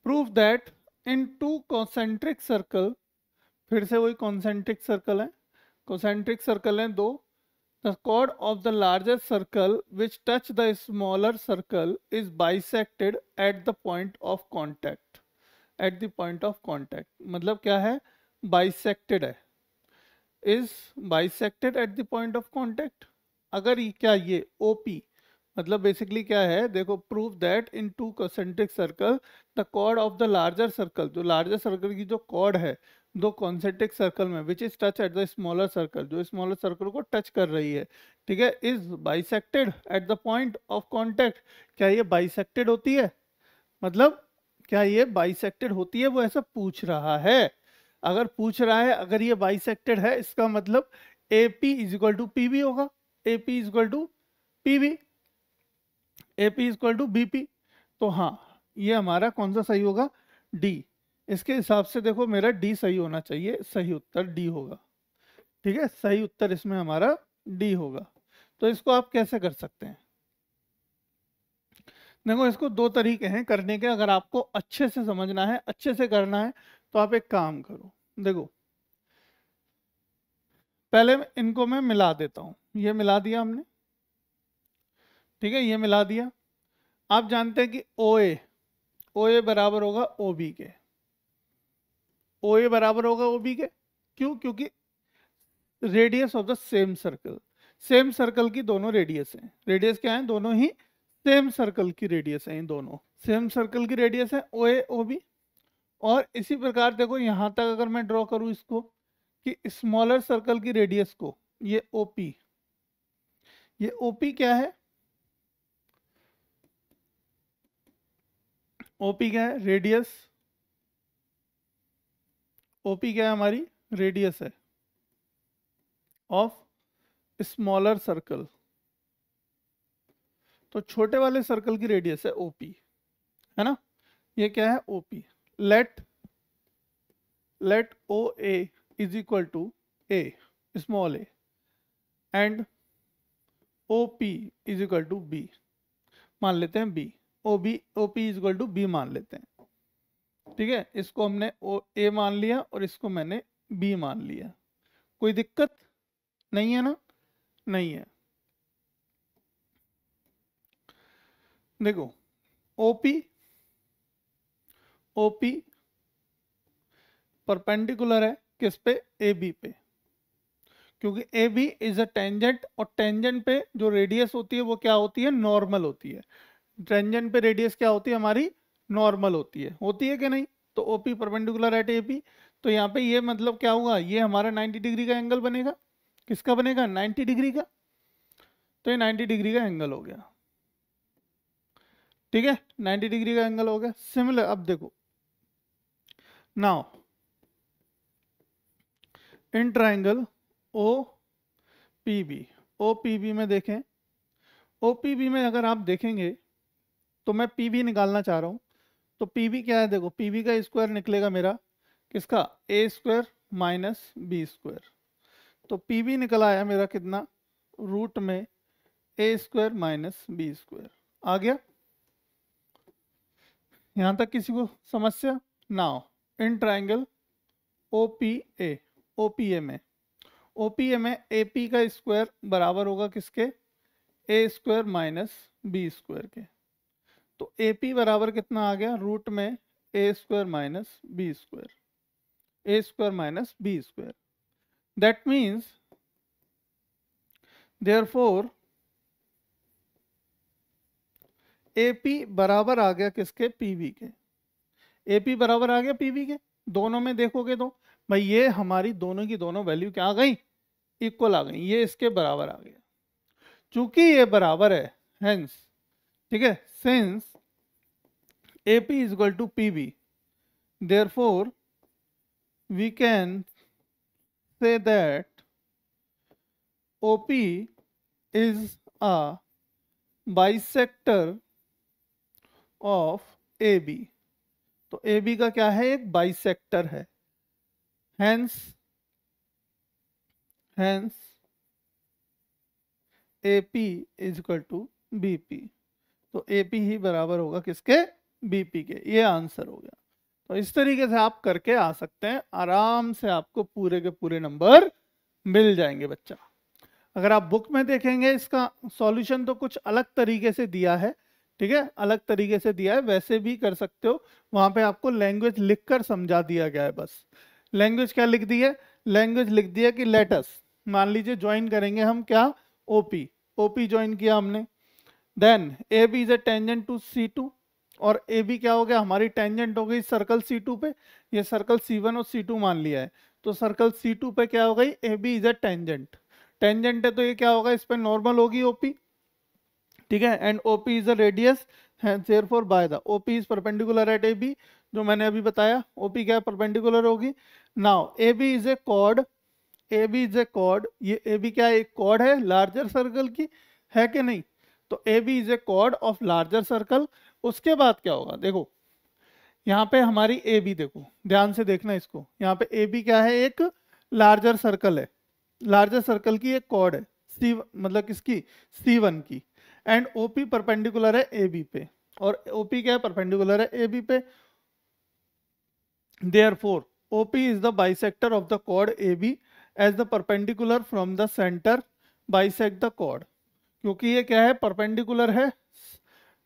Prove that in two concentric circle, फिर से वही कॉन्सेंट्रिक सर्कल है, कॉन्सेंट्रिक सर्कल है दो, the chord of the larger circle which touch the smaller circle is bisected at the point of contact, at the point of contact मतलब क्या है, bisected है, is bisected at the point of contact। अगर ये क्या, ये OP मतलब basically क्या है, देखो, prove that in two concentric circle the chord of the larger circle, जो लार्जर सर्कल की जो कॉर्ड है दो कॉन्सेंट्रिक सर्कल में, which is touch at the smaller circle, जो स्मॉलर सर्कल को टच कर रही है, ठीक है, is bisected at the point of contact. क्या ये बाइसेक्टेड होती है, मतलब क्या ये बाइसेक्टेड होती है, वो ऐसा पूछ रहा है। अगर पूछ रहा है, अगर ये बाइसेक्टेड है, इसका मतलब A P is equal to P B होगा, A P is equal to P B, A P is equal to B P. तो हाँ, ये हमारा कौन सा सही होगा, डी। इसके हिसाब से देखो मेरा डी सही होना चाहिए, सही उत्तर डी होगा, ठीक है, सही उत्तर इसमें हमारा डी होगा। तो इसको आप कैसे कर सकते हैं, देखो इसको दो तरीके हैं करने के, अगर आपको अच्छे से समझना है, अच्छे से करना है, तो आप एक काम करो, देखो पहले इनको मैं मिला देता हूं, ये मिला दिया हमने, ठीक है, ये मिला दिया। आप जानते हैं कि ओ ए बराबर होगा ओ बी के, ओ ए बराबर होगा ओ बी के, क्यों, क्योंकि radius of the same circle की दोनों रेडियस हैं, रेडियस क्या है, दोनों ही सेम सर्कल की रेडियस है, इन दोनों सेम सर्कल की रेडियस है ओ ए ओ बी। और इसी प्रकार देखो यहां तक अगर मैं ड्रॉ करूं इसको, कि स्मॉलर सर्कल की रेडियस को, ये ओपी, ये ओपी क्या है, ओपी क्या है, रेडियस, ओपी क्या है, हमारी रेडियस है ऑफ स्मॉलर सर्कल, तो छोटे वाले सर्कल की रेडियस है ओपी, है ना, ये क्या है OP. Let O A is equal to A, small A, and O P is equal to B, मान लेते हैं B, O P is equal to B मान लेते हैं, ठीक है, इसको हमने ओ ए मान लिया और इसको मैंने बी मान लिया, कोई दिक्कत नहीं है ना, नहीं है। देखो ओपी, ओपी परपेंडिकुलर है किस पे, ए बी पे, क्योंकि A B is a tangent, और टेंजेंट पे जो रेडियस होती है वो क्या होती है, नॉर्मल होती है। टेंजेंट पे रेडियस क्या होती है हमारी, नॉर्मल होती है कि नहीं। तो ओपी परपेंडिकुलर एट एपी, तो यहाँ पे ये मतलब क्या होगा, ये हमारा 90 डिग्री का एंगल बनेगा, किसका बनेगा, 90 डिग्री का, तो ये 90 डिग्री का एंगल हो गया, ठीक है, 90 डिग्री का एंगल हो गया। सिमिलर, अब देखो now in triangle O P B, O P B में देखें, ओ पी बी में अगर आप देखेंगे तो मैं पी बी निकालना चाह रहा हूँ, तो पी बी क्या है, देखो पी बी का स्क्वायर निकलेगा मेरा किसका, A square minus B square, तो पी बी निकल आया मेरा कितना, रूट में A square minus B square, आ गया यहां तक, किसी को समस्या। Now in triangle O P A, O P A में, ओ पी ए में ए पी का स्क्वायर बराबर होगा किसके, ए स्क्वायर माइनस बी स्क्वायर के, तो ए पी बराबर कितना आ गया, रूट में A square minus B square, A square minus B square, that means therefore A P बराबर आ गया किसके, पी बी के, ए पी बराबर आ गया पी बी के, दोनों में देखोगे तो भाई ये हमारी दोनों की दोनों वैल्यू क्या आ गई, इक्वल आ गई, ये इसके बराबर आ गया, चूंकि ये बराबर है, हेंस, ठीक है, since A P is equal to P B, therefore we can say that OP is a bisector of AB, तो AB का क्या है, एक बाइसेक्टर है, hence AP is equal to BP, तो AP ही बराबर होगा किसके, बीपी के, ये आंसर हो गया। तो इस तरीके से आप करके आ सकते हैं, आराम से आपको पूरे के पूरे नंबर मिल जाएंगे बच्चा। अगर आप बुक में देखेंगे इसका सॉल्यूशन तो कुछ अलग तरीके से दिया है, ठीक है, अलग तरीके से दिया है, वैसे भी कर सकते हो। वहां पे आपको लैंग्वेज लिखकर समझा दिया गया है बस। लैंग्वेज क्या लिख दी है? लैंग्वेज लिख दिया कि लेटस, मान लीजिए ज्वाइन करेंगे हम क्या, ओपी, ओपी ज्वाइन किया हमने। Then A B is a tangent to C two, और ए बी क्या हो गया, हमारी टेंजेंट हो गई सर्कल सी टू पे। ये सर्कल सी वन और सी टू मान लिया है, तो सर्कल सी टू पे क्या हो गई, A B is a tangent. Tangent है तो ये क्या होगा, इस पे नॉर्मल होगी ओपी, ठीक है। And OP is a radius, therefore by the OP is perpendicular at A B, जो मैंने अभी बताया, ओपी क्या परपेंडिकुलर होगी। Now A B is a chord, A B is a chord, ये ए बी क्या है, एक कॉर्ड है लार्जर सर्कल की, है कि नहीं। तो A B is a chord of larger circle. उसके बाद क्या होगा, देखो यहाँ पे हमारी ए बी, देखो ध्यान से देखना इसको, यहाँ पे ए बी क्या है, एक लार्जर सर्कल है, लार्जर सर्कल की एक कॉर्ड है, सी मतलब किसकी, सी वन की। एंड ओपी परपेंडिकुलर है ए बी पे, और ओपी क्या है, परपेंडिकुलर है ए बी पे। Therefore OP is the bisector of the chord A B as the perpendicular from the centre bisect the chord. क्योंकि ये क्या है, परपेंडिकुलर है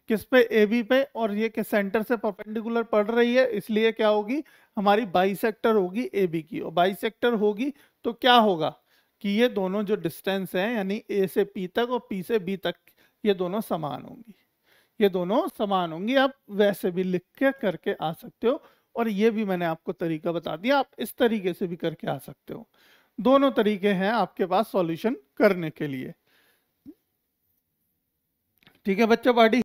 किस पे, ए बी पे, और ये के सेंटर से परपेंडिकुलर पड़ रही है, इसलिए क्या होगी, हमारी बाइसेक्टर होगी ए बी की। और बाइसेक्टर होगी तो क्या होगा कि ये दोनों जो डिस्टेंस है, यानी ए से पी तक और पी से बी तक, ये दोनों समान होंगी, ये दोनों समान होंगी। आप वैसे भी लिख के करके आ सकते हो, और ये भी मैंने आपको तरीका बता दिया, आप इस तरीके से भी करके आ सकते हो। दोनों तरीके हैं आपके पास सॉल्यूशन करने के लिए, ठीक है बच्चों। पार्टी